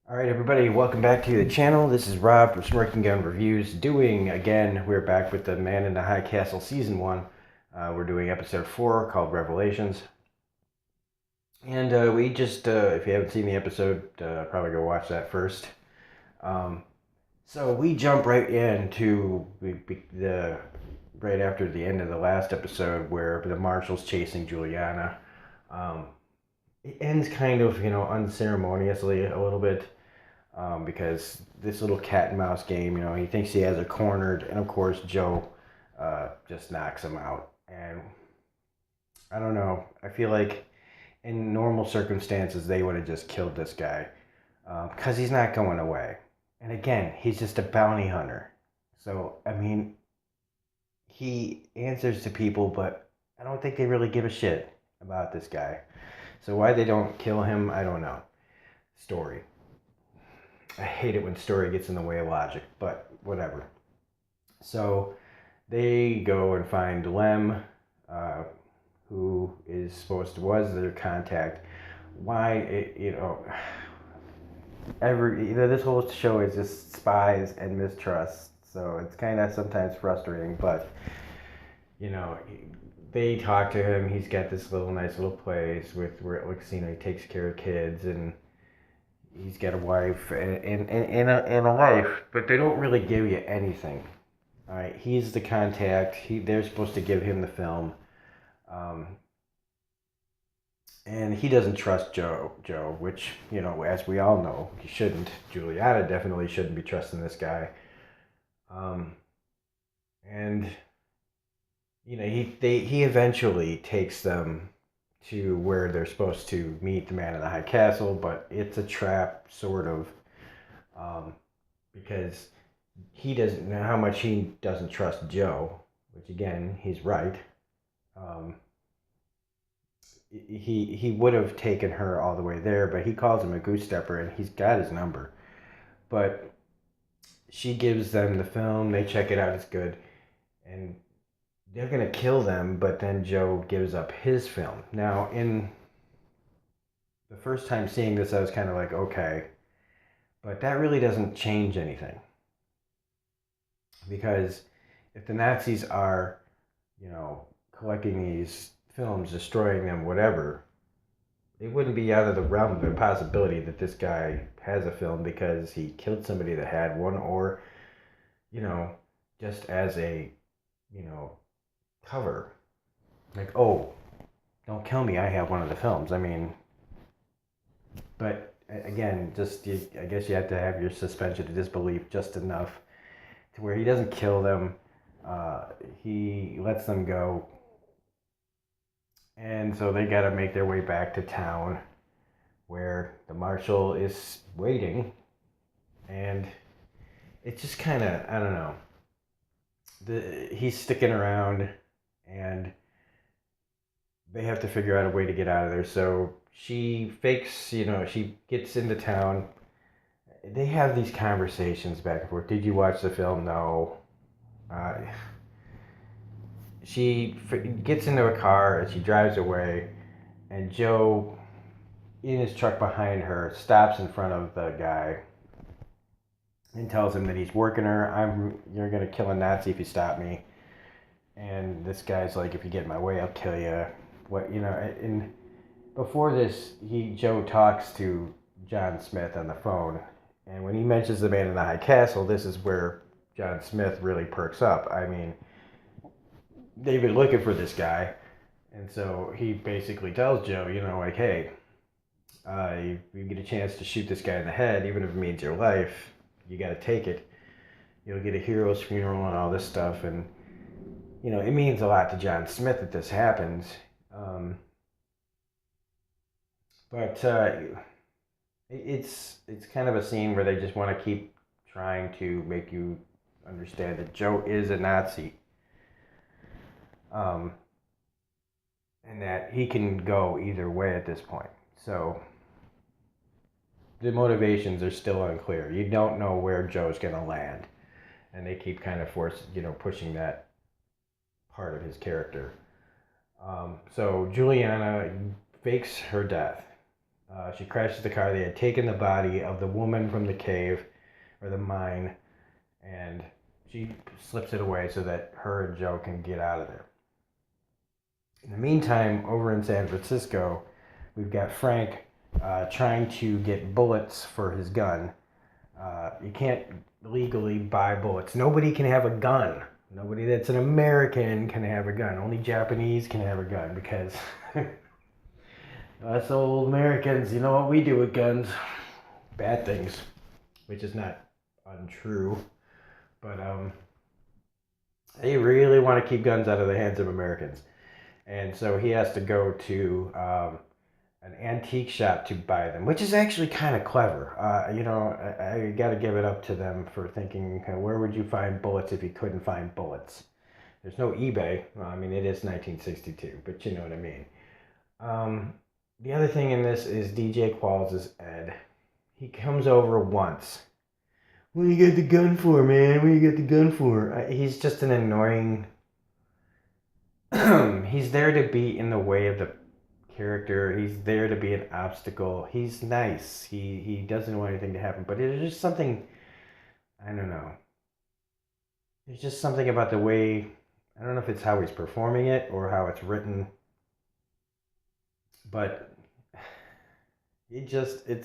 Alright everybody, welcome back to the channel. This is Rob from Smirking Gun Reviews. We're back with the Man in the High Castle Season 1. We're doing episode 4 called Revelations. And if you haven't seen the episode, probably go watch that first. So we jump right into right after the end of the last episode where the marshal's chasing Juliana. It ends kind of, unceremoniously a little bit. Because this little cat and mouse game, he thinks he has her cornered, and of course Joe just knocks him out. And I don't know. I feel like in normal circumstances they would have just killed this guy because he's not going away. And again, he's just a bounty hunter. So I mean, he answers to people, but I don't think they really give a shit about this guy. So why they don't kill him, I don't know. Story. I hate it when story gets in the way of logic, but whatever. So they go and find Lem, who was their contact. This whole show is just spies and mistrust. So it's kind of sometimes frustrating, but you know, they talk to him. He's got this nice little place where it looks, he takes care of kids and he's got a wife and a life, but they don't really give you anything. All right, he's the contact. They're supposed to give him the film, um, and he doesn't trust Joe. Which as we all know, he shouldn't. Juliana definitely shouldn't be trusting this guy. Um, and he eventually takes them to where they're supposed to meet the Man in the High Castle, but it's a trap, sort of, because he doesn't know how much he doesn't trust Joe, which again, he's right. Um, he would have taken her all the way there, but he calls him a goose stepper, and he's got his number. But she gives them the film, they check it out, it's good, and they're gonna kill them, but then Joe gives up his film. Now, in the first time seeing this, I was kind of like, okay, but that really doesn't change anything. Because if the Nazis are, collecting these films, destroying them, whatever, it wouldn't be out of the realm of the possibility that this guy has a film because he killed somebody that had one, or, just as a, cover. Like, oh, don't kill me, I have one of the films. I mean, but again, I guess you have to have your suspension of disbelief just enough to where he doesn't kill them. He lets them go, and so they got to make their way back to town, where the marshal is waiting, and it's just kind of, I don't know. He's sticking around, and they have to figure out a way to get out of there. So she fakes, she gets into town. They have these conversations back and forth. Did you watch the film? No. Uh, she gets into a car and she drives away, and Joe, in his truck behind her, stops in front of the guy and tells him that he's working her. You're gonna kill a Nazi if you stop me. And this guy's like, if you get in my way, I'll kill you. And before this, Joe talks to John Smith on the phone, and when he mentions the Man in the High Castle, this is where John Smith really perks up. I mean, they've been looking for this guy, and so he basically tells Joe, like, hey, you get a chance to shoot this guy in the head, even if it means your life, you got to take it. You'll get a hero's funeral and all this stuff, and it means a lot to John Smith that this happens. But it's kind of a scene where they just want to keep trying to make you understand that Joe is a Nazi, and that he can go either way at this point. So the motivations are still unclear. You don't know where Joe's going to land, and they keep kind of pushing that part of his character. So Juliana fakes her death. She crashes the car. They had taken the body of the woman from the cave or the mine, and she slips it away so that her and Joe can get out of there. In the meantime, over in San Francisco, we've got Frank trying to get bullets for his gun. You can't legally buy bullets. Nobody can have a gun. Nobody that's an American can have a gun. Only Japanese can have a gun because us old Americans, you know what we do with guns? Bad things, which is not untrue. But they really want to keep guns out of the hands of Americans. And so he has to go to an antique shop to buy them, which is actually kind of clever. I got to give it up to them for thinking, where would you find bullets if you couldn't find bullets? There's no eBay. Well, I mean, it is 1962, but you know what I mean. The other thing in this is DJ Qualls is Ed. He comes over once. What do you get the gun for, man? What do you get the gun for? He's just an annoying... He's there to be in the way of the character. He's there to be an obstacle. He's nice. He doesn't want anything to happen. But there's just something... I don't know. There's just something about the way... I don't know if it's how he's performing it or how it's written. But... it's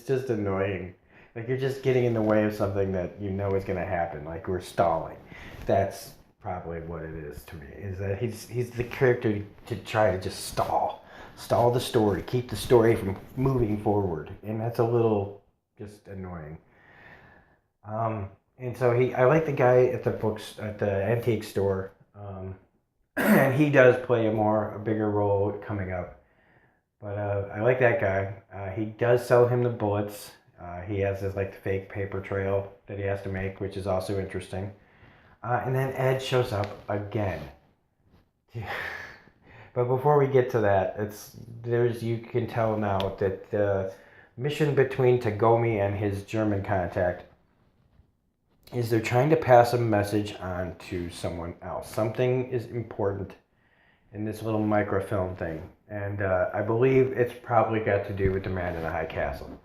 just annoying. Like, you're just getting in the way of something that you know is going to happen. Like, we're stalling. That's probably what it is to me. Is that he's the character to try to just stall the story, keep the story from moving forward, and that's a little just annoying. And so I like the guy at the antique store, and he does play a bigger role coming up. But I like that guy. He does sell him the bullets. He has this like fake paper trail that he has to make, which is also interesting. And then Ed shows up again. But before we get to that, you can tell now that the mission between Tagomi and his German contact is they're trying to pass a message on to someone else. Something is important in this little microfilm thing. And I believe it's probably got to do with the Man in the High Castle.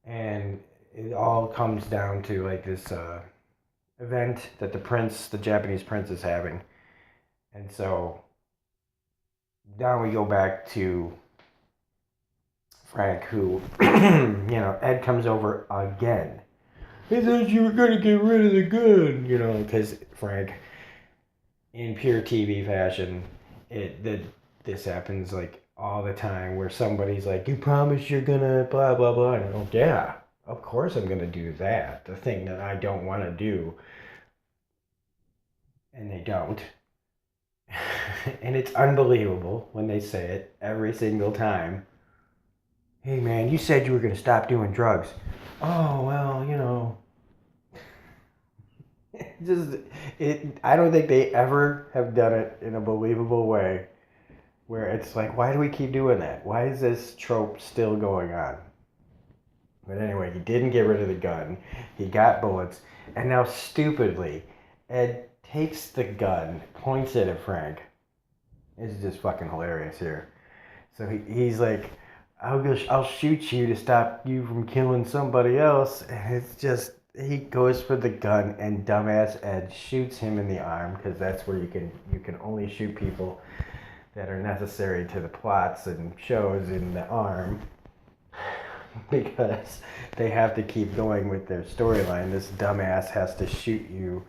And it all comes down to like this event that the Japanese prince is having. And so now we go back to Frank, who, Ed comes over again. I thought you were going to get rid of the gun, because Frank, in pure TV fashion, this happens like all the time where somebody's like, you promise you're gonna blah blah blah, and I go, yeah, of course I'm gonna do that, the thing that I don't want to do, and they don't. And it's unbelievable when they say it every single time. Hey man, you said you were gonna stop doing drugs. Oh well, I don't think they ever have done it in a believable way where it's like, why do we keep doing that? Why is this trope still going on? But anyway, he didn't get rid of the gun. He got bullets. And now, stupidly, Ed takes the gun, points it at Frank. It's just fucking hilarious here. So he's like, I'll shoot you to stop you from killing somebody else. And it's just, he goes for the gun, and dumbass Ed shoots him in the arm, because that's where you can only shoot people that are necessary to the plots and shows in the arm, because they have to keep going with their storyline. This dumbass has to shoot you,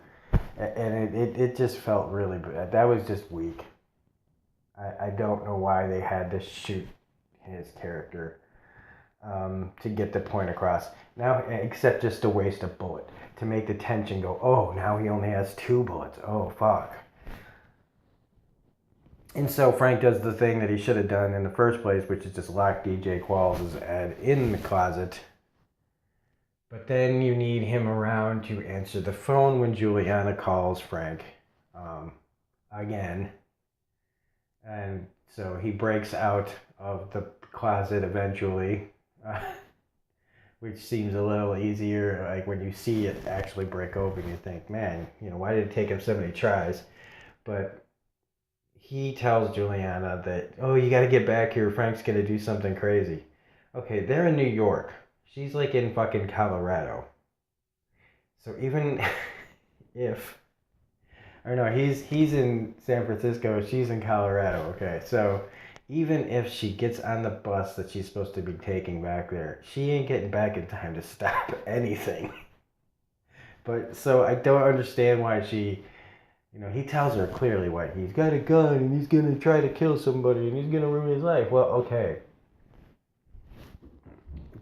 and it just felt really bad. That was just weak. I don't know why they had to shoot his character to get the point across. Now, except just to waste a bullet, to make the tension go, oh, now he only has 2 bullets. Oh, fuck. And so Frank does the thing that he should have done in the first place, which is just lock DJ Qualls' Ed in the closet. But then you need him around to answer the phone when Juliana calls Frank again. And so he breaks out of the closet eventually, which seems a little easier. Like when you see it actually break open, you think, man, why did it take him so many tries? But he tells Juliana that, oh, you got to get back here. Frank's going to do something crazy. Okay, they're in New York. She's like in fucking Colorado. So even if, or no, he's in San Francisco, she's in Colorado. Okay, so even if she gets on the bus that she's supposed to be taking back there, she ain't getting back in time to stop anything. But so I don't understand why he tells her clearly what he's got a gun and he's gonna try to kill somebody and he's gonna ruin his life. Well, okay,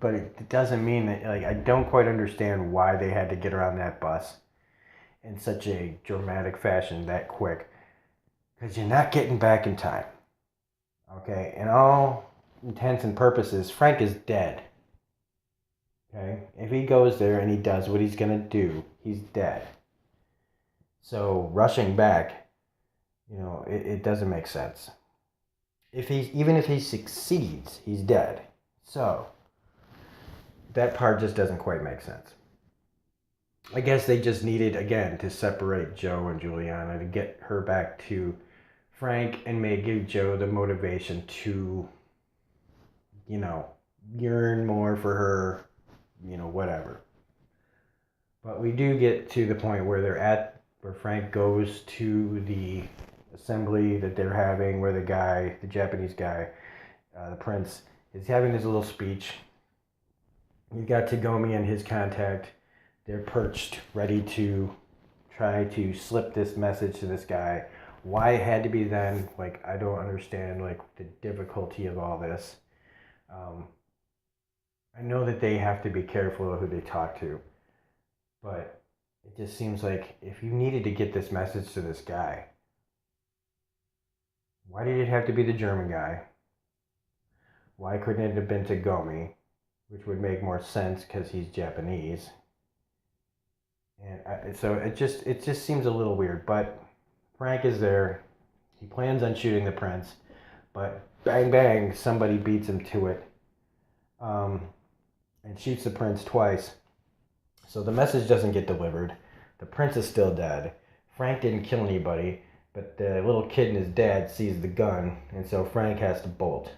but it doesn't mean that, like, I don't quite understand why they had to get her on that bus in such a dramatic fashion that quick, because you're not getting back in time. Okay, in all intents and purposes, Frank is dead. Okay, if he goes there and he does what he's gonna do, he's dead. So rushing back, it doesn't make sense. Even if he succeeds, he's dead. So that part just doesn't quite make sense. I guess they just needed, again, to separate Joe and Juliana to get her back to Frank and may give Joe the motivation to, yearn more for her, whatever. But we do get to the point where Frank goes to the assembly that they're having, where the Japanese guy, the prince, is having this little speech. You got Tagomi and his contact. They're perched, ready to try to slip this message to this guy. Why it had to be then, like, I don't understand, like, the difficulty of all this. I know that they have to be careful of who they talk to, but it just seems like if you needed to get this message to this guy, why did it have to be the German guy? Why couldn't it have been Tagomi, which would make more sense because he's Japanese? And so it just seems a little weird. But Frank is there. He plans on shooting the prince, but bang bang, somebody beats him to it, and shoots the prince twice. So the message doesn't get delivered. The prince is still dead. Frank didn't kill anybody, but the little kid and his dad sees the gun, and so Frank has to bolt.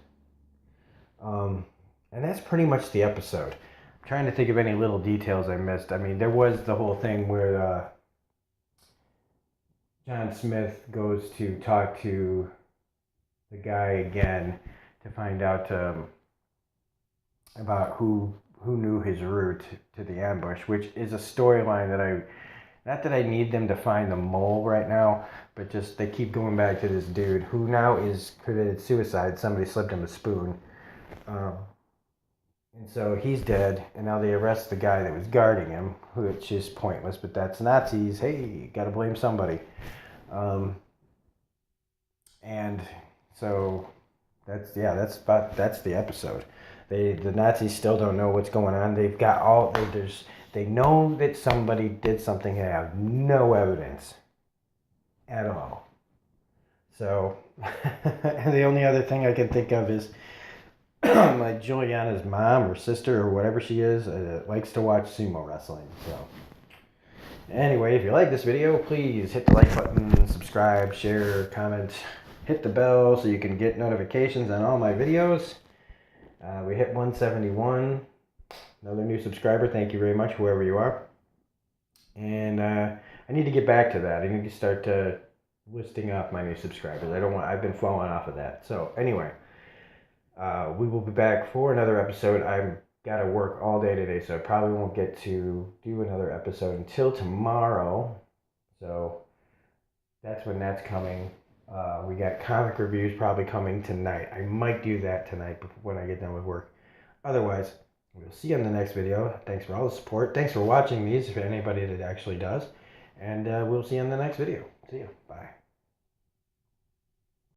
And that's pretty much the episode. I'm trying to think of any little details I missed. I mean, there was the whole thing where John Smith goes to talk to the guy again to find out about who knew his route to the ambush, which is a storyline that not that I need them to find the mole right now, but just they keep going back to this dude who now is committed suicide. Somebody slipped him a spoon. And so he's dead, and now they arrest the guy that was guarding him, which is pointless, but that's Nazis. Hey, gotta blame somebody. And so that's the episode. The Nazis still don't know what's going on. They've got they know that somebody did something and have no evidence at all. So the only other thing I can think of is like Juliana's mom or sister or whatever she is likes to watch sumo wrestling. So anyway, if you like this video, please hit the like button, subscribe, share, comment, hit the bell so you can get notifications on all my videos. We hit 171. Another new subscriber. Thank you very much, whoever you are. And I need to get back to that. I need to start listing off my new subscribers. I've been falling off of that. So anyway, we will be back for another episode. I've got to work all day today, so I probably won't get to do another episode until tomorrow. So that's when that's coming. We got comic reviews probably coming tonight. I might do that tonight when I get done with work. Otherwise, we'll see you in the next video. Thanks for all the support. Thanks for watching these, if anybody that actually does. And we'll see you in the next video. See you. Bye.